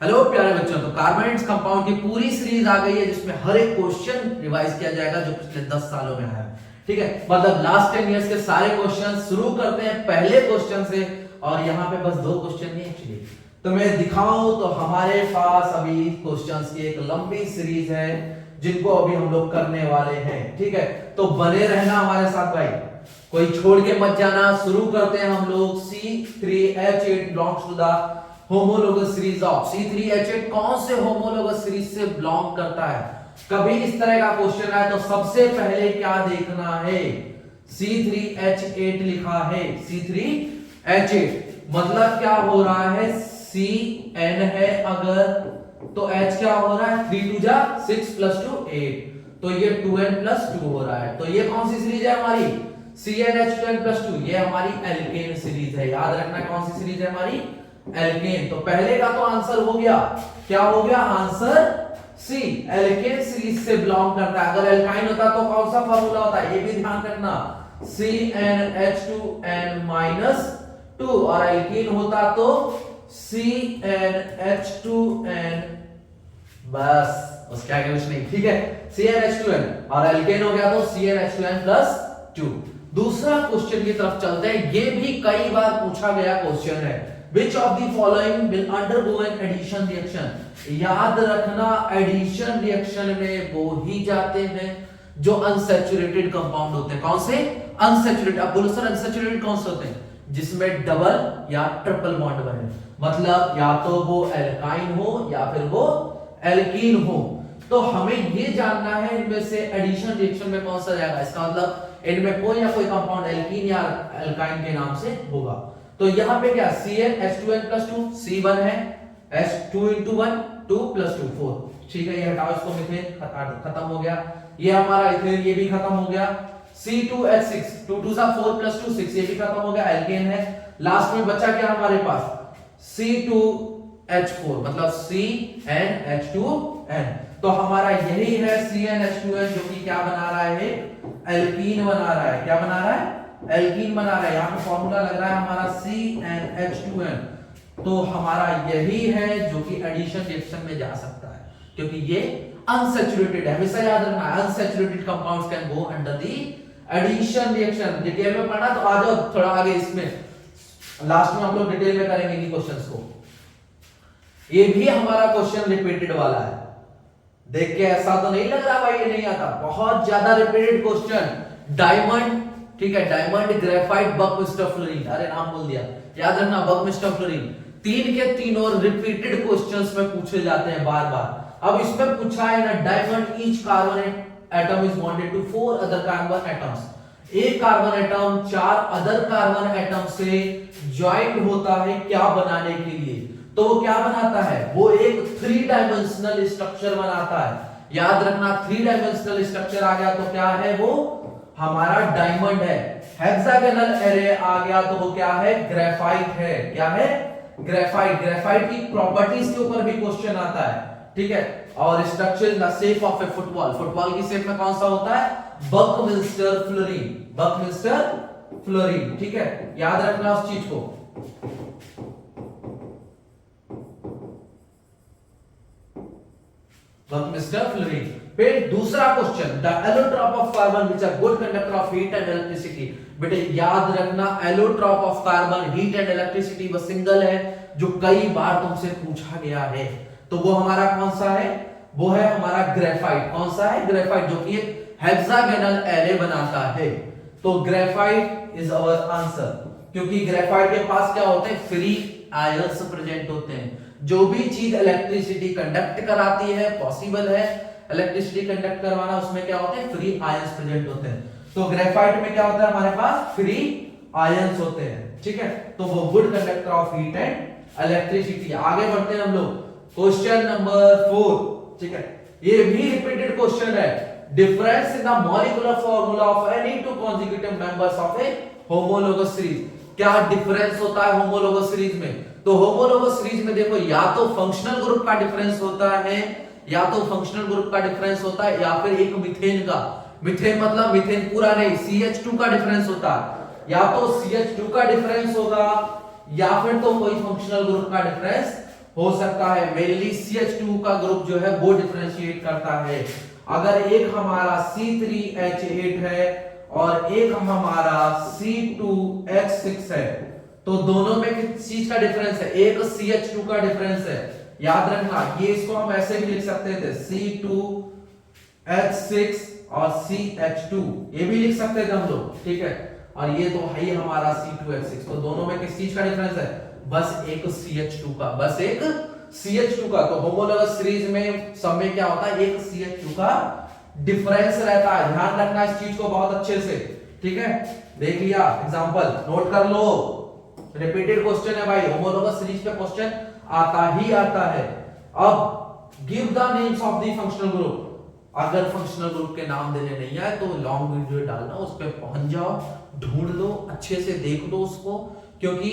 Hello प्यारे बच्चों, तो कार्बोनेट्स कंपाउंड की पूरी सीरीज आ गई है जिसमें हर एक क्वेश्चन रिवाइज किया जाएगा जो पिछले 10 सालों में आया है। ठीक है, मतलब लास्ट 10 इयर्स के सारे क्वेश्चन। शुरू करते हैं पहले क्वेश्चन से। और यहाँ पे बस 2 क्वेश्चन नहीं एक्चुअली, तो मैं दिखाऊं तो हमारे पास अभी क्वेश्चंस की एक लंबी सीरीज है जिनको अभी हम लोग करने वाले हैं। ठीक है, तो बने रहना हमारे साथ भाई, कोई छोड़ के मत जाना। शुरू करते हैं हम लोग। C3H8 belongs to the homologous series of C3H8 कौन से होमोलोगस सीरीज से बिलोंग करता है? कभी इस तरह का क्वेश्चन आए तो सबसे पहले क्या देखना है? C3H8 लिखा है। C3H8 मतलब क्या हो रहा है? CN है अगर, तो H क्या हो रहा है? 3 2 जा 6 + 2 8, तो ये 2n + 2 हो रहा है। तो ये कौन सी सीरीज है हमारी? CnH2n + 2। ये हमारी एल्केन सीरीज है। याद रखना कौन सी सीरीज है हमारी? एल्केन। तो पहले का तो आंसर हो गया, क्या हो गया आंसर? सी, एल्केन सीरीज से बिलोंग करता है। अगर एल्काइन होता तो कौन सा फार्मूला होता है? ये भी ध्यान रखना, CnH2n - 2, और एल्कीन होता तो CnH2n, बस उसके आगे कुछ नहीं। ठीक है, CnH2n, और एल्केन हो गया तो CnH2n + 2। दूसरा क्वेश्चन की तरफ चलते हैं। ये भी कई बार पूछा गया क्वेश्चन है। Which of the following will undergo an addition reaction? याद रखना, एडिशन रिएक्शन में वो ही जाते हैं जो अनसैचुरेटेड कंपाउंड होते हैं। कौन से? अनसैचुरेटेड। अब बोलो सर अनसैचुरेटेड कौन से होते हैं? जिसमें डबल या ट्रिपल बॉन्ड बने, मतलब या तो वो एल्काइन हो या फिर वो एल्कीन हो। तो हमें ये जानना है इनमें से एडिशन रिएक्शन में कौन सा जाएगा। इसका मतलब इनमें कोई ना कोई कंपाउंड एल्कीन या एल्काइन के नाम से होगा। तो यहां पे क्या? CnH2n + 2, C1 है, H2 × 1 2 + 2 4। ठीक है, ये हटाओ इसको, मीथेन खत्म हो गया। ये हमारा इथेन, ये भी खत्म हो गया। C2H6 2 2 4 + 2 6, ये भी खत्म हो गया, एल्केन है। लास्ट में बचा क्या हमारे पास? C2H4 मतलब CnH2n। तो हमारा यही है CnH2n जो कि क्या बना रहा है? एल्कीन बना रहा है। क्या बना रहा है? एल्कीन बना रहा है। यहां पे फॉर्मूला लग रहा है हमारा CnH2n। तो हमारा यही है जो कि एडिशन रिएक्शन में जा सकता है, क्योंकि ये अनसैचुरेटेड है। हमेशा याद रखना, unsaturated compounds can go under the addition reaction. Detail में पढ़ना तो आ जाओ थोड़ा आगे, इसमें लास्ट में हम लोग डिटेल में करेंगे इन क्वेश्चंस को। ये भी हमारा क्वेश्चन रिपीटेड वाला है। देख के ऐसा तो नहीं लग रहा भाई ये नहीं आता, बहुत ज्यादा रिपीटेड क्वेश्चन। डायमंड, ठीक है, डायमंड, ग्रेफाइट, बकमिस्टर फ्लोरीन, अरे नाम बोल दिया, याद रखना बकमिस्टर फ्लोरीन। 3 के 3 और रिपीटेड क्वेश्चंस में पूछे जाते हैं बार बार। अब इसमें पूछा है ना, diamond each carbon atom is bonded to 4 other carbon atoms. एक carbon atom 4 other carbon atom से ज्वाइंट होता है क्या बनाने के लिए? तो वो क्या बनाता है? वो एक 3 डायमेंशनल स्ट्रक्चर बनाता है। याद रखना 3 डायमेंशनल स्ट्रक्चर आ गया तो क्या है? वो हमारा डायमंड है। हेक्सागोनल एरे आ गया तो वो क्या है? ग्रेफाइट है। क्या है? ग्रेफाइट। ग्रेफाइट की प्रॉपर्टीज के ऊपर भी क्वेश्चन आता है। ठीक है, और structure in the shape of a football. Football की शेप में कौन सा होता है? Buckminster fullerene. Buckminster fullerene. ठीक है, याद रखना उस चीज को। Buckminster fullerene. फिर दूसरा question, the allotrope of carbon which are good conductor of heat and electricity. बेटे याद रखना, allotrope of carbon heat and electricity वो सिंगल है जो कई बार तुमसे पूछा गया है। तो वो हमारा कौन सा है? वो है हमारा ग्रेफाइट। कौन सा है? ग्रेफाइट, जो कि एक हेक्सागोनल एरे बनाता है। तो ग्रेफाइट इज आवर आंसर, क्योंकि ग्रेफाइट के पास क्या होते हैं? फ्री आयंस प्रेजेंट होते हैं। जो भी चीज इलेक्ट्रिसिटी कंडक्ट कराती है, पॉसिबल है इलेक्ट्रिसिटी कंडक्ट करवाना, उसमें क्या होते हैं? फ्री आयंस प्रेजेंट होते हैं। तो ग्रेफाइट में क्या होता है हमारे पास? फ्री आयंस होते हैं। ठीक है, तो वो good conductor of heat and electricity. आगे बढ़ते हैं हम लोग, क्वेश्चन नंबर 4। ठीक है, ये भी रिपीटेड क्वेश्चन है। Difference in the molecular formula of any 2 consecutive members of a homologous series। क्या डिफरेंस होता है होमोलोगस सीरीज में? तो होमोलोगस सीरीज में देखो, या तो फंक्शनल ग्रुप का डिफरेंस होता है, या तो फंक्शनल ग्रुप का डिफरेंस होता है, या फिर एक मीथेन का। मीथेन मतलब मीथेन पूरा नहीं, CH2 का डिफरेंस होता है। या तो CH2 का डिफरेंस होगा, या फिर तो कोई फंक्शनल ग्रुप का डिफरेंस हो सकता है मेनली CH2 का ग्रुप जो है वो डिफरेंशिएट करता है। अगर एक हमारा C3H8 है और एक हमारा C2H6 है तो दोनों में किस चीज का डिफरेंस है? एक CH2 का डिफरेंस है। याद रखना ये इसको हम ऐसे भी लिख सकते थे C2H6 और CH2 ये भी लिख सकते थे हम लोग, ठीक है। और ये तो है ही हमारा C2H6, तो दोनों में किस चीज का डिफरेंस है? बस एक CH2 का, बस एक CH2 का। तो होमोलॉगस सीरीज में सब में क्या होता है? एक CH2 का डिफरेंस रहता है। ध्यान रखना इस चीज को बहुत अच्छे से, ठीक है। देख लिया एग्जांपल, नोट कर लो, रिपीटेड क्वेश्चन है भाई, होमोलॉगस सीरीज पे क्वेश्चन आता ही आता है। अब give the names of the functional group. अगर फंक्शनल ग्रुप के नाम देने नहीं आए तो लॉन्ग वीडियो डालना, उस पे पहुंच जाओ, ढूंढ लो, अच्छे से देख लो उसको, क्योंकि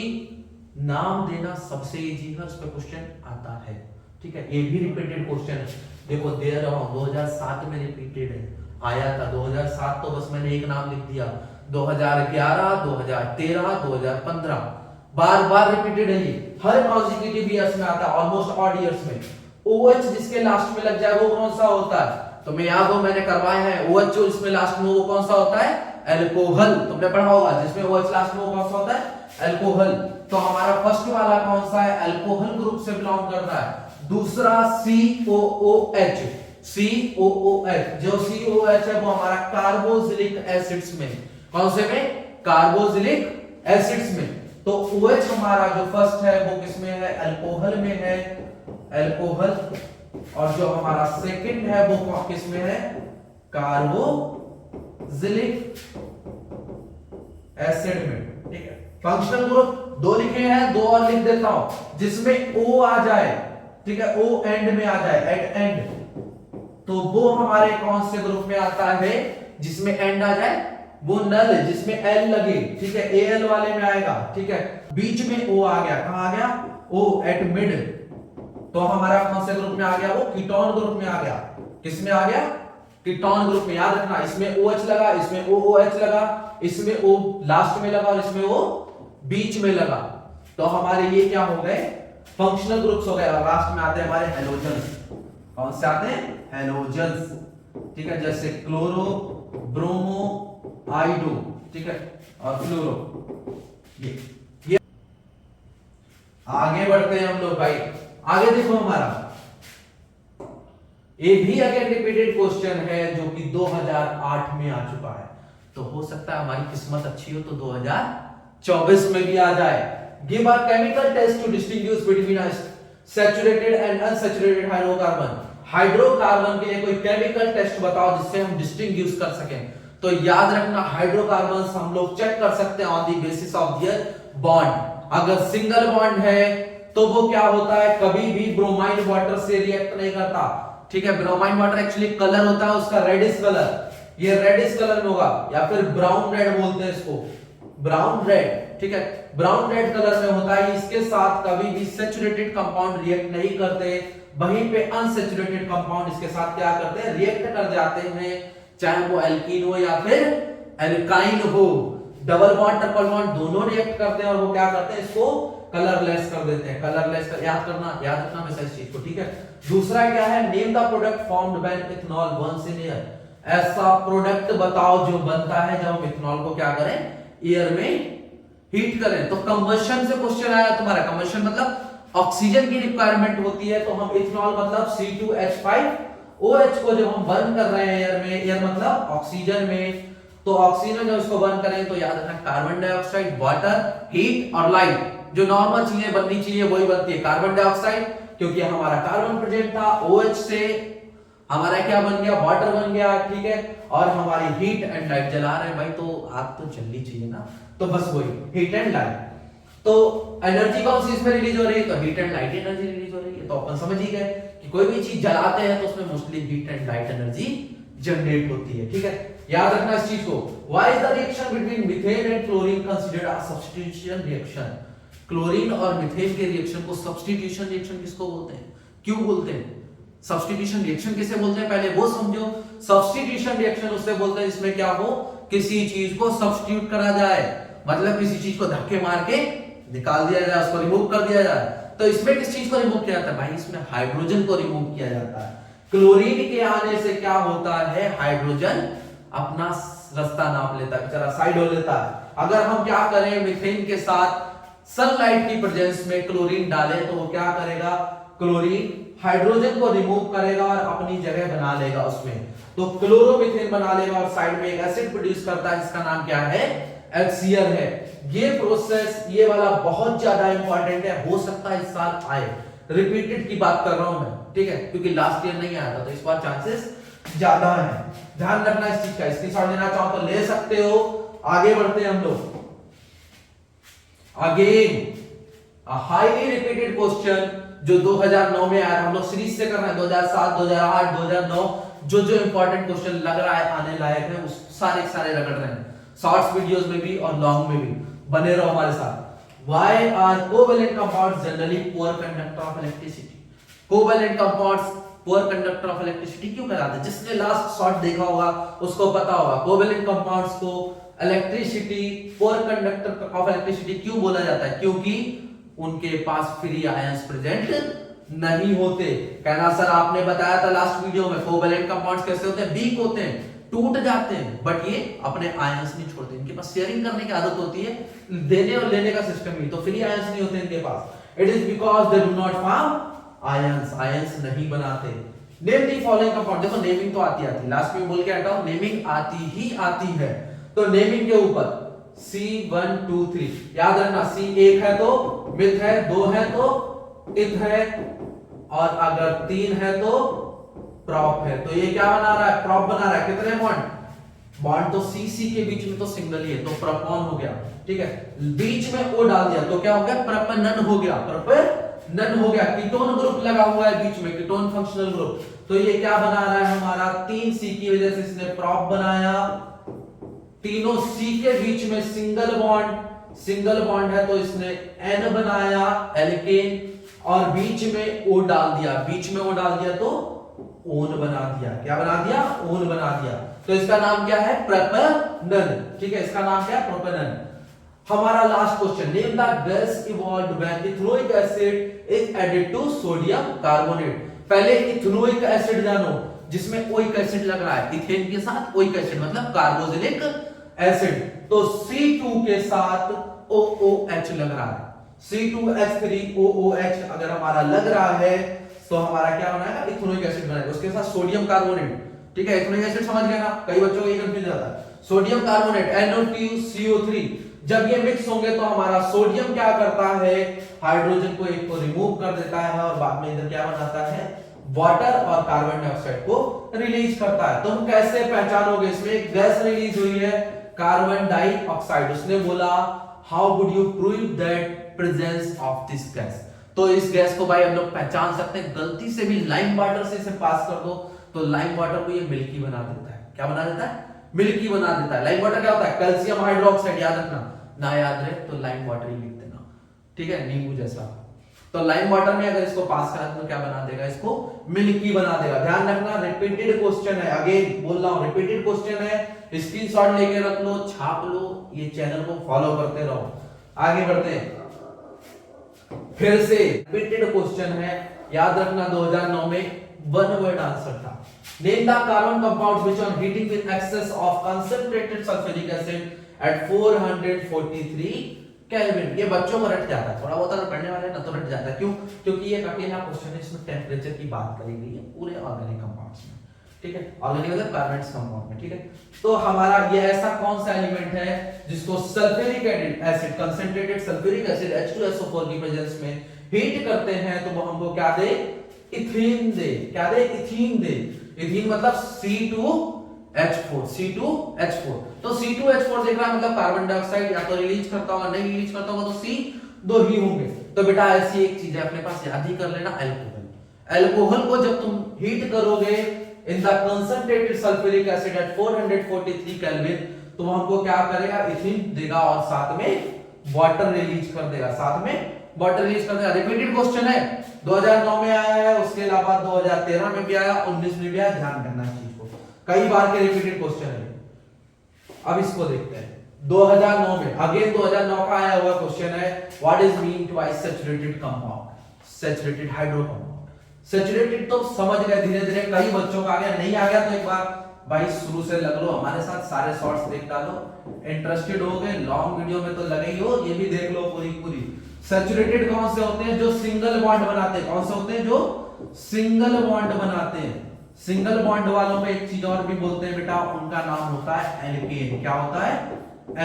नाम देना सबसे इजी है, उस पे क्वेश्चन आता है, ठीक है। ये भी रिपीटेड क्वेश्चन है, देखो दे रहा हूं 2007 में रिपीटेड है, आया था 2007 तो बस मैंने एक नाम लिख दिया, 2011, 2013, 2015 बार बार रिपीटेड है, ये हर कॉन्सेक्यूटिव ईयर्स में आता है, ऑलमोस्ट ऑड ईयर्स में। OH जिसके लास्ट में लग जाए वो कौन सा होता है? तो मैं याद हो मैंने करवाया है, OH जो इसमें लास्ट में वो कौन सा होता है? अल्कोहल। तुमने पढ़ा होगा जिसमें OH लास्ट में वो कौन सा होता है? अल्कोहल। तो हमारा फर्स्ट वाला कौन सा है? अल्कोहल ग्रुप से बिलोंग करता है। दूसरा COOH, COOH जो COOH है वो हमारा कार्बोक्सिलिक एसिड्स में, कौन से में? कार्बोक्सिलिक एसिड्स में। तो OH हमारा जो फर्स्ट है वो किसमें है? अल्कोहल में है, अल्कोहल। और जो हमारा सेकंड है वो किसमें है? कार्बोक्सिलिक एसिड में, ठीक है। फंक्शनल ग्रुप दो लिखे हैं, दो और लिख देता हूं, जिसमें O आ जाए, ठीक है, O एंड में आ जाए, एट एंड, तो वो हमारे कौन से ग्रुप में आता है? जिसमें एंड आ जाए वो नल, जिसमें L लगे, ठीक है, Al वाले में आएगा, ठीक है। बीच में O आ गया, कहां आ गया? O एट मिड, तो हमारा कौन से ग्रुप में आ गया? वो कीटोन ग्रुप में आ गया। किस में आ गया? कीटोन ग्रुप में। याद रखना इसमें OH लगा, इसमें OOH लगा, इसमें O लास्ट में लगा और इसमें O बीच में लगा, तो हमारे ये क्या हो गए? फंक्शनल ग्रुप्स हो गए। और लास्ट में आते हैं हमारे हैलोजन्स। कौन से आते हैं? हैलोजन्स, ठीक है, जैसे क्लोरो, ब्रोमो, आइडो, ठीक है, और फ्लोरो। ये आगे बढ़ते हैं हम लोग भाई, आगे देखो हमारा ये भी अगेन रिपीटेड क्वेश्चन है जो कि 2008 में आ चुका है, तो हो सकता है हमारी किस्मत अच्छी हो तो 2024 में भी आ जाए। Give a chemical test to distinguish between a saturated and unsaturated hydrocarbon. Hydrocarbon के लिए कोई केमिकल टेस्ट बताओ जिससे हम डिस्टिंग्विश कर सकें। तो याद रखना हाइड्रोकार्बन्स हम लोग चेक कर सकते हैं on the basis of their bond. अगर सिंगल बॉन्ड है तो वो क्या होता है? कभी भी ब्रोमाइन वाटर से रिएक्ट नहीं करता, ठीक है। ब्रोमाइन वाटर एक्चुअली कलर होता है उसका रेडिश कलर, ये रेडिश कलर में होगा, या फिर ब्राउन रेड बोलते हैं इसको, ब्राउन रेड, ठीक है, ब्राउन रेड कलर में होता है। इसके साथ कभी भी सैचुरेटेड कंपाउंड रिएक्ट नहीं करते, वहीं पे अनसैचुरेटेड कंपाउंड इसके साथ क्या करते हैं? रिएक्ट कर जाते हैं, चाहे वो एल्कीन हो या फिर एल्काइन हो। डबल बॉन्ड ट्रिपल बॉन्ड दोनों रिएक्ट करते हैं और वो क्या करते हैं? इसको कलरलेस कर देते हैं। कलरलेस कर, याद रखना हमेशा इस चीज को, ठीक है। दूसरा क्या है? Name the product formed when ethanol Burns in air. ऐसा प्रोडक्ट बताओ जो बनता है जब हम इथेनॉल को क्या करें? एयर में हीट करें। तो कंबशन से क्वेश्चन आया तुम्हारा, कंबशन मतलब ऑक्सीजन की रिक्वायरमेंट होती है, तो हम इथेनॉल मतलब C2H5OH को जब हम बर्न कर रहे हैं एयर में, एयर मतलब ऑक्सीजन में, तो ऑक्सीजन जब इसको बर्न करें तो याद रखना कार्बन डाइऑक्साइड, वाटर, हीट और लाइट, जो नॉर्मल चीजें बननी चाहिए वही बनती है। कार्बन डाइऑक्साइड क्योंकि हमारा कार्बन प्रेजेंट था, OH से हमारा क्या बन गया? वाटर बन गया, ठीक है। और हमारी हीट एंड लाइट जला रहे हैं भाई, तो आग तो जलनी चाहिए ना, तो बस वही हीट एंड लाइट। तो एनर्जी कौन सी इसमें रिलीज हो रही है? तो heat and light energy release हो रही है। तो अपन समझ ही गए कि कोई भी चीज जलाते हैं तो उसमें mostly heat and light energy generate होती है, ठीक है। याद रखना इस चीज को। Why is the reaction between methane and chlorine considered a substitution reaction? Chlorine और मीथेन के रिएक्शन को सब्स्टिट्यूशन रिएक्शन किसको बोलते हैं? क्यों बोलते हैं? सब्स्टिट्यूशन रिएक्शन किसे बोलते हैं पहले वो समझो। सब्स्टिट्यूशन रिएक्शन उससे बोलते हैं जिसमें क्या हो? किसी चीज को सब्स्टिट्यूट करा जाए, मतलब किसी चीज को धक्के मार के निकाल दिया जाए, उसको रिमूव कर दिया जाए। तो इसमें किस चीज को रिमूव किया जाता है भाई, इसमें हाइड्रोजन को रिमूव किया जाता है। क्लोरीन के आने से क्या होता है, हाइड्रोजन अपना रास्ता नाप लेता है, बेचारा साइड हो लेता है। अगर हम क्या करें, मीथेन के साथ सनलाइट की प्रेजेंस में क्लोरीन डालें तो वो क्या करेगा, क्लोरीन हाइड्रोजन को रिमूव करेगा और अपनी जगह बना लेगा उसमें, तो क्लोरोमीथेन बना लेगा और साइड में एक एसिड प्रोड्यूस करता है जिसका नाम क्या है, HCl है। ये प्रोसेस ये वाला बहुत ज्यादा इंपॉर्टेंट है, हो सकता है इस साल आए, रिपीटेड की बात कर रहा हूं मैं, ठीक है, क्योंकि लास्ट ईयर नहीं आया था तो इस बार चांसेस ज्यादा है। ध्यान रखना इस चीज का, स्क्रीनशॉट लेना चाहो तो ले सकते हो। आगे बढ़ते हैं हम लोग। अगेन हाईली रिपीटेड क्वेश्चन जो 2009 में आया, हम लोग सीरीज से कर रहे हैं 2007, 2008, 2009, जो जो इंपॉर्टेंट क्वेश्चन लग रहा है आने लायक है उस सारे रगड़ रहे हैं, शॉर्ट्स वीडियोस में भी और लॉन्ग में भी, बने रहो हमारे साथ। Why are covalent compounds generally poor conductor of electricity? Covalent compounds poor conductor of electricity क्यों कहलाते हैं? जिसने लास्ट शॉर्ट देखा होगा उसको पता होगा कोवेलेंट कंपाउंड्स को electricity poor conductor of electricity क्यों बोला जाता है, क्योंकि उनके पास फ्री आयंस प्रेजेंट नहीं होते। कहना सर आपने बताया था लास्ट वीडियो में कोवेलेंट कंपाउंड्स कैसे होते हैं, वीक होते हैं, टूट जाते हैं, बट ये अपने आयंस नहीं छोड़ते, इनके पास शेयरिंग करने की आदत होती है, देने और लेने का सिस्टम ही, तो फ्री आयंस नहीं होते इनके पास। It is because they do not form ions, ions नहीं बनाते। नेम द फॉलोइंग कंपाउंड, देखो नेमिंग तो आती लास्ट में बोल के हटाओ, नेमिंग आती ही आती है, तो नेमिंग के ऊपर C123 याद रखना, C एक है तो मिथ है, 2 है तो इथ है, और अगर 3 है तो प्रॉप है। तो ये क्या बना रहा है, प्रॉप बना रहा है। कितने बॉन्ड, बॉन्ड तो C के बीच में तो सिंगल ही है, तो प्रोपॉन हो गया, ठीक है, बीच में O डाल दिया तो क्या हो गया, प्रोपेनन हो गया, प्रोपेनन हो गया। कीटोन ग्रुप लगा हुआ है बीच में, कीटोन फंक्शनल ग्रुप, तो ये क्या बना रहा है हमारा 3C की वजह से इसने प्रॉप बनाया। तीनों C के बीच में सिंगल बॉन्ड है तो इसने N बनाया एल्केन, और बीच में O डाल दिया, तो ओन बना दिया। क्या बना दिया, ओन बना दिया। तो इसका नाम क्या है, प्रोपेनन, ठीक है, इसका नाम क्या है, प्रोपेनन। हमारा last question, name the gas evolved when ethanoic acid is added to sodium carbonate. पहले इथेनोइक एसिड जानो जिसमें ओइक एसिड लग रहा है, इथेन के साथ ओइक एसिड मतलब कार्बोक्सिलिक एसिड, तो C2 के साथ OOH लग रहा है, C2H3OOH अगर हमारा लग रहा है तो हमारा क्या बनाएगा, इथेनोइक एसिड बनाएगा, उसके साथ सोडियम कार्बोनेट, ठीक है, इथेनोइक एसिड समझ गए ना, कई बच्चों को ये कंफ्यूज जाता है, सोडियम कार्बोनेट NO2CO3, जब ये मिक्स होंगे तो हमारा सोडियम क्या करता है, हाइड्रोजन को एक को रिमूव कर देता है और बाद में इधर क्या बनाता है, वाटर और कार्बन डाइऑक्साइड को रिलीज करता है। तुम कैसे पहचानोगे, इसमें एक गैस रिलीज हुई है कार्बन डाइऑक्साइड, उसने बोला how would you prove that presence of this gas, तो इस गैस को भाई हम लोग पहचान सकते हैं, गलती से भी लाइम वाटर से इसे पास कर दो तो लाइम वाटर को ये मिल्की बना देता है। क्या बना देता है, मिल्की बना देता है। लाइम वाटर क्या होता है, कैल्शियम हाइड्रोक्साइड, याद रखना, ना याद रहे तो लाइम वाटर ही लिख देना, ठीक है, नींबू जैसा। तो लाइम वाटर में अगर इसको पास करा तो क्या बना देगा, इसको मिल्की बना देगा। ध्यान रखना, रिपीटेड क्वेश्चन है, अगेन बोल रहा हूं रिपीटेड क्वेश्चन है, स्क्रीनशॉट लेके रख लो, छाप लो, ये चैनल को फॉलो करते रहो। आगे बढ़ते हैं, फिर से रिपीटेड क्वेश्चन है, याद रखना 2009 में वन वर्ड आंसर था। Name the carbon compounds which on heating with excess of concentrated sulphuric acid at 443 kelvin. ये बच्चों को रट जाता है, थोड़ा बहुत अगर पढ़ने वाले ना तो रट जाता है, क्यों, क्योंकि ये अकेला क्वेश्चन है, इसमें टेंपरेचर की बात करी गई है पूरे ऑर्गेनिक कंपाउंड्स में, ठीक है, ऑर्गेनिक मतलब कार्बोनेट्स कंपाउंड में, ठीक है। तो हमारा ये ऐसा कौन सा एलिमेंट है जिसको sulphuric acid, concentrated sulphuric acid H2SO4 की प्रेजेंस में हीट करते हैं तो वो हमको क्या दे, इथीन दे। क्या दे, इथीन दे। इथीन मतलब C2H4, तो C2H4 देख रहा है मतलब कार्बन डाइऑक्साइड या तो रिलीज करता होगा, नहीं रिलीज करता होगा तो C दो ही होंगे। तो बेटा ऐसी एक चीज है अपने पास, याद ही कर लेना, अल्कोहल। अल्कोहल को जब तुम हीट करोगे in the concentrated sulphuric acid at 443 kelvin तो हमको क्या करेगा, इथीन देगा और साथ में वाटर रिलीज कर देगा, रिपीटेड क्वेश्चन है, 2009 में आया है, उसके अलावा 2013 में भी आया, 19 में भी आया, ध्यान रखना इस चीज को, कई बार के रिपीटेड क्वेश्चन है। अब इसको देखते हैं 2009 में, अगेन 2009 का आया हुआ क्वेश्चन है, what is mean by saturated compound. Saturated hydrocarbon. Saturated तो समझ गए धीरे धीरे, कई बच्चों का आ गया, नहीं आ गया तो एक बार भाई शुरू से लग लो हमारे साथ, सारे शॉर्ट्स देख डालो। इंटरेस्टेड हो गए लॉन्ग वीडियो में तो लगे ही हो, ये भी देख लो पूरी पूरी। सैचुरेटेड कौन से होते हैं? जो सिंगल बॉन्ड बनाते हैं। कौन से होते हैं? जो सिंगल बॉन्ड बनाते हैं। सिंगल बॉन्ड वालों में एक चीज और भी बोलते हैं बेटा, उनका नाम होता है एल्केन। क्या होता है?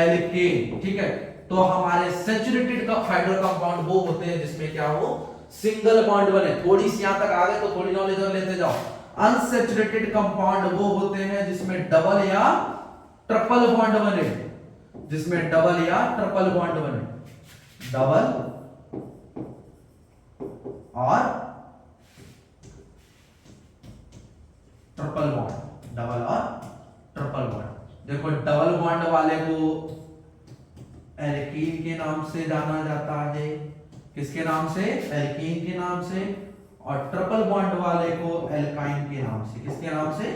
एल्केन। ठीक है, तो हमारे सैचुरेटेड का हाइड्रोकार्बन वो होते हैं जिसमें क्या हो, सिंगल बॉन्ड बने। थोड़ी सी यहां तक आ गए तो थोड़ी नॉलेज और लेते जाओ। अनसैचुरेटेड कंपाउंड वो होते हैं जिसमें डबल या ट्रिपल बॉन्ड बने, जिसमें डबल या ट्रिपल बॉन्ड बने, डबल और ट्रिपल बॉन्ड, डबल और ट्रिपल बॉन्ड। देखो डबल बॉन्ड वाले को एल्कीन के नाम से जाना जाता है। किसके नाम से? एल्कीन के नाम से। और ट्रिपल बॉन्ड वाले को एल्काइन के नाम से। किसके नाम से?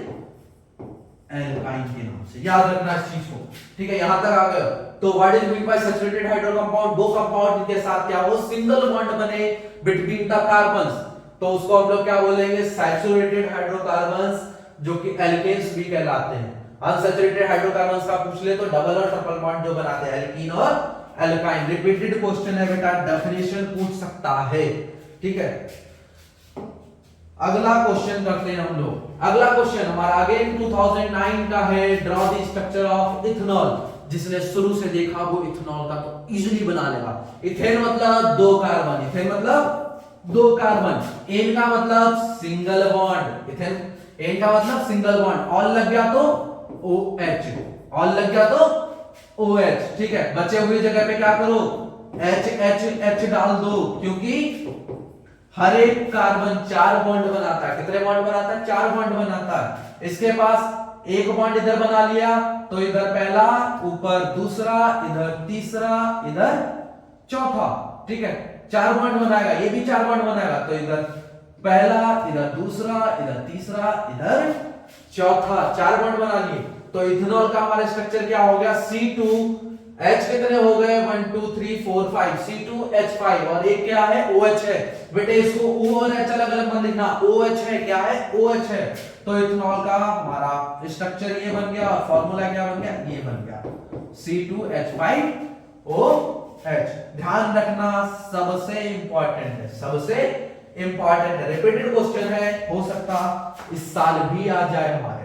एल्काइन के नाम से। याद रखना इस चीज को, ठीक है। यहां तक आ गए तो what is mean by saturated hydro compound? वो कंपाउंड के साथ क्या हो, सिंगल बॉन्ड बने बिटवीन द कार्बन्स, तो उसको हम लोग क्या बोलेंगे? सैचुरेटेड हाइड्रोकार्बन्स, जो कि एल्केन्स भी कहलाते हैं। अनसैचुरेटेड हाइड्रोकार्बन्स का पूछ ले तो डबल और ट्रिपल बॉन्ड जो बनाते हैं, एल्कीन और एल्काइन। रिपीटेड क्वेश्चन है बेटा, डेफिनेशन पूछ सकता है, ठीक है। अगला क्वेश्चन करते हैं हम लोग। अगला क्वेश्चन हमारा अगेन 2009 का है, draw the structure of ethanol. जिसने शुरू से देखा वो इथेनॉल का तो इजीली बना लेगा। इथेन मतलब दो कार्बन, इथेन मतलब दो कार्बन, एन का मतलब सिंगल बॉन्ड, इथेन एन का मतलब सिंगल बॉन्ड, ऑल लग गया तो OH, ऑल लग गया तो OH, ठीक है। बचे हुए जगह पे क्या करो? H डाल दो, क्योंकि हर एक कार्बन 4 बॉन्ड बनाता है। कितने बॉन्ड बनाता है? 4 बॉन्ड बनाता है। इसके पास एक बॉन्ड इधर बना लिया तो इधर पहला, ऊपर दूसरा, इधर तीसरा, इधर चौथा, ठीक है। 4 बॉन्ड बनाएगा, ये भी 4 बॉन्ड बनाएगा, तो इधर पहला, इधर दूसरा, इधर तीसरा, इधर चौथा, 4 बॉन्ड बना लिए। तो इथेनॉल का हमारा स्ट्रक्चर क्या हो गया? C2H कितने हो गए? 1 2 3 4 5, C2H5, और एक क्या है? OH है। बेटे इसको O और H अलग अलग मत लिखना, OH है। क्या है? OH है। तो इथेनॉल का हमारा स्ट्रक्चर ये बन गया, और फॉर्मूला क्या बन गया? ये बन गया, C2H5OH। ध्यान रखना, सबसे इंपॉर्टेंट है, सबसे इंपॉर्टेंट है। रिपीटेड क्वेश्चन है, हो सकता इस साल भी आ जाए हमारे।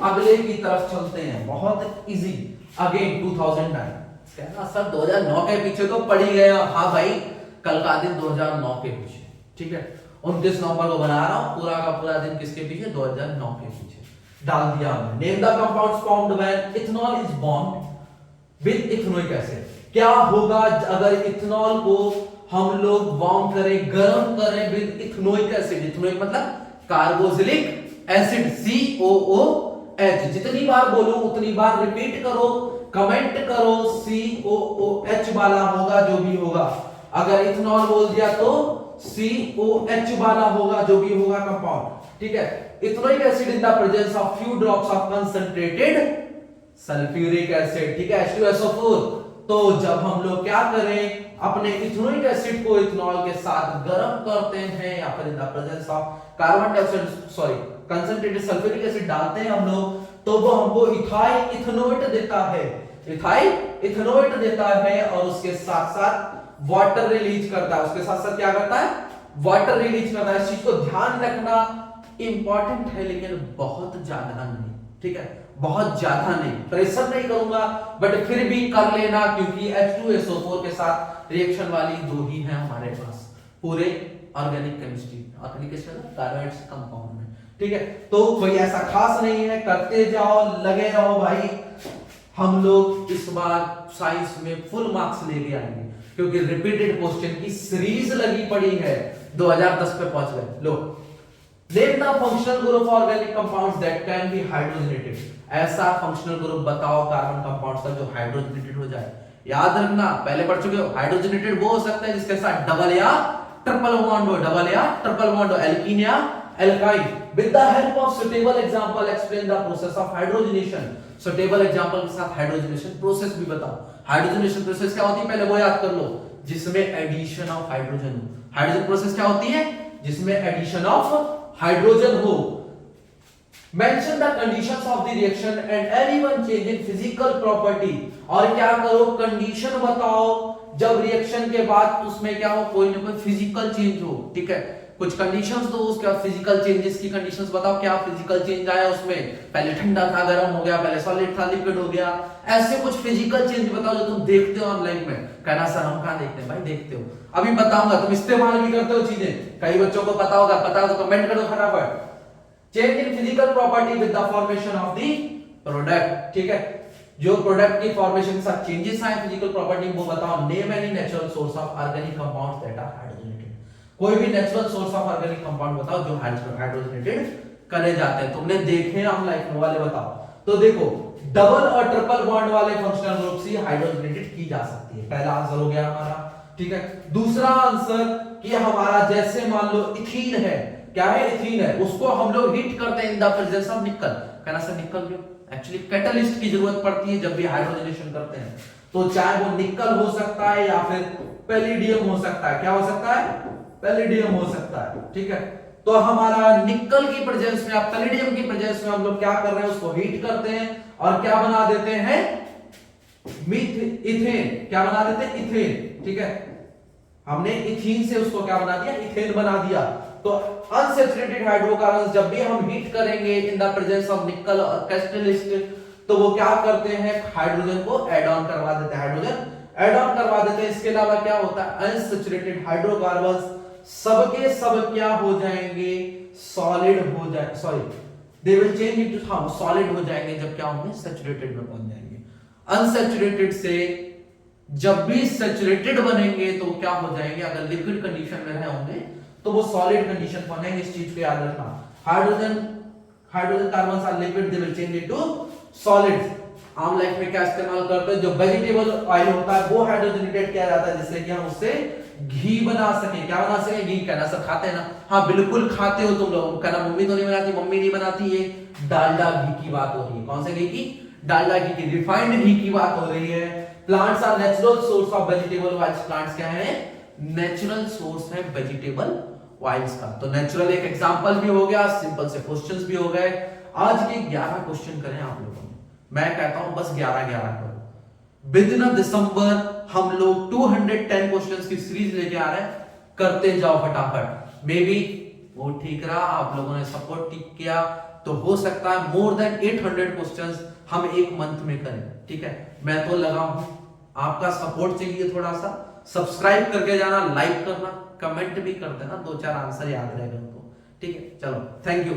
अगले की तरफ चलते हैं, बहुत इजी। अगेन 2009, कहना सर 2009 के पीछे तो पड़ ही गया। हाँ भाई, कल का दिन 2009 के पीछे, ठीक है। 29 नवंबर को बना रहा हूं, पूरा का पूरा दिन किसके पीछे? 2009 के पीछे डाल दिया हमने। Name the compounds formed when ethanol is bond with ethanoic acid. क्या होगा अगर इथेनॉल को हम लोग बॉन्ड करें, गर्म करें विद इथेनोइक एसिड? इथेनोइक मतलब कार्बोक्सिलिक एसिड, COOH। जितनी बार बोलूं उतनी बार रिपीट करो, कमेंट करो। COOH वाला होगा जो भी होगा। अगर इथेनॉल बोल दिया तो COH वाला होगा जो भी होगा कंपाउंड, ठीक है। Ethanoic acid in the presence of few drops of concentrated sulphuric acid, ठीक है, H2SO4। तो जब हम लोग क्या करें, अपने इथेनोइक एसिड को इथेनॉल के साथ गर्म करते हैं, या फिर in the presence of carbon dioxide, sorry, concentrated sulphuric acid डालते हैं हम लोग, तो वो हमको इथाइल इथेनोएट देता है, इथाइल इथेनोएट देता है, और उसके साथ साथ वाटर रिलीज करता है। उसके साथ साथ क्या करता है? वाटर रिलीज करता है। इस चीज को ध्यान रखना, इंपॉर्टेंट है, लेकिन बहुत ज्यादा नहीं, ठीक है, बहुत ज्यादा नहीं, प्रेशर नहीं करूंगा, बट फिर भी कर लेना, क्योंकि H2SO4 के साथ रिएक्शन वाली दो ही है हमारे पास पूरे ऑर्गेनिक केमिस्ट्री, कार्बोनेट्स कंपाउंड में, ठीक है। तो कोई ऐसा खास नहीं है, करते जाओ, लगे रहो भाई। हम लोग इस बार साइंस में फुल मार्क्स लेके आएंगे, क्योंकि रिपीटेड क्वेश्चन की सीरीज लगी पड़ी है। 2010 पे पहुंच गए। लो, name the functional group of organic compounds that can be hydrogenated. ऐसा फंक्शनल ग्रुप बताओ कार्बन कंपाउंड्स का जो हाइड्रोजनेटेड हो जाए। याद रखना, पहले पढ़ चुके हो, हाइड्रोजनेटेड वो हो सकता है जिसके साथ डबल या ट्रिपल बॉन्ड हो, डबल या ट्रिपल बॉन्ड हो, एल्कीन या alkyne. With the help of suitable example explain the process of hydrogenation. Suitable example के साथ हाइड्रोजनेशन प्रोसेस भी बताओ। हाइड्रोजनेशन प्रोसेस क्या होती है पहले वो याद कर लो। जिसमें एडिशन ऑफ हाइड्रोजन हो। हाइड्रोजन प्रोसेस क्या होती है? जिसमें एडिशन ऑफ हाइड्रोजन हो। Mention the conditions of the reaction and any one change in physical property, और क्या करो, कंडीशन बताओ जब रिएक्शन के बाद उसमें क्या हो, कोई ना कोई फिजिकल चेंज हो। ठीक है, कुछ कंडीशंस दो, उसके बाद फिजिकल चेंजेस की कंडीशंस बताओ, क्या फिजिकल चेंज आया उसमें, पहले ठंडा था गर्म हो गया, पहले सॉलिड था लिक्विड हो गया, ऐसे कुछ फिजिकल चेंज बताओ जो तुम देखते हो ऑन लाइफ में। कहना सर हम कहां देखते हैं? भाई देखते हो, अभी बताऊंगा, तुम इस्तेमाल भी करते हो चीजें, कई बच्चों को पता होगा, पता हो तो कमेंट कर दो फटाफट। Change in physical property with the formation of the product. ठीक है, जो प्रोडक्ट की फॉर्मेशन के साथ चेंजेस आए फिजिकल प्रॉपर्टी वो बताओ। Name any natural source of organic compounds that are hydrogenated, कोई भी natural source of organic compound बताओ जो हाइड्रोजनेटेड करे जाते हैं, तुमने देखे हैं हम लाइफ में, वाले बताओ। तो देखो, डबल और ट्रिपल बॉन्ड वाले फंक्शनल ग्रुप से हाइड्रोजनेटेड की जा सकती है, पहला आंसर हो गया हमारा। ठीक है, दूसरा आंसर कि हमारा जैसे मान लो इथीन है, क्या है, इथीन है, उसको हम लोग हीट करते हैं इन द प्रेजेंस ऑफ निकल। कहना सर निकल क्यों? एक्चुअली कैटलिस्ट की जरूरत पड़ती है जब भी हाइड्रोजनेशन करते हैं, तो चाहे वो निकल हो सकता है या फिर पैलिडियम हो सकता है। क्या हो सकता है? पैलिडियम हो सकता है। ठीक है, तो हमारा निकल की प्रेजेंस में, आप पैलिडियम की प्रेजेंस में हम लोग क्या कर रहे हैं, उसको हीट करते हैं और क्या बना देते हैं, इथेन। क्या बना देते हैं? इथेन। ठीक है, हमने इथीन से उसको क्या बना दिया, इथेन बना दिया। तो अनसैचुरेटेड हाइड्रोकार्बन्स जब भी हम हीट करेंगे इन द प्रेजेंस ऑफ निकल और कैटलिस्ट, तो वो क्या करते हैं, हाइड्रोजन को ऐड ऑन करवा देते हैं, हाइड्रोजन ऐड ऑन करवा देते हैं। इसके अलावा क्या होता है, अनसैचुरेटेड हाइड्रोकार्बन्स सबके सब क्या हो जाएंगे, सॉलिड हो जाए, sorry they will change into, हाँ सॉलिड हो जाएंगे जब क्या होंगे, सैचुरेटेड में पहुंच जाएंगे। अनसैचुरेटेड से जब भी सैचुरेटेड बनेंगे तो क्या हो जाएंगे, अगर लिक्विड कंडीशन में रहे होंगे तो वो सॉलिड कंडीशन बनेंगे। इस चीज को याद रखना, hydrogen carbons are liquid, they will change into solids. आम लाइफ में क्या इस्तेमाल करते हैं, जो वेजिटेबल ऑयल होता है वो हाइड्रोजनेटेड किया जाता है जिससे कि हम उससे घी बना सके। क्या बना सके? घी। कहना सर खाते हैं ना? हाँ बिल्कुल खाते हो तुम लोग। कहना मम्मी तो नहीं बनाती, मम्मी नहीं बनाती, ये डालडा घी की बात हो रही है। कौन से घी की? डालडा घी की, रिफाइंड घी की बात हो रही है। Plants are natural source of vegetable oils. Plants क्या है? नेचुरल सोर्स है वेजिटेबल ऑयल्स का। तो नेचुरल एक एग्जांपल भी हो गया, सिंपल से क्वेश्चंस भी हो गए। आज के 11 क्वेश्चन करें आप लोगों ने, मैं कहता हूं बस 11 करो। विदिन दिसंबर हम लोग 210 क्वेश्चंस की सीरीज लेके आ रहे हैं, करते जाओ फटाफट। मे बी वो ठीक रहा, आप लोगों ने सपोर्ट ठीक किया तो हो सकता है मोर देन 800 क्वेश्चंस हम एक मंथ में करें। ठीक है, मैं तो लगा हूं, आपका सपोर्ट चाहिए थोड़ा सा। सब्सक्राइब करके जाना, लाइक करना, कमेंट भी कर देना, 2-4 आंसर याद रहेगा तो। ठीक है, चलो थैंक यू।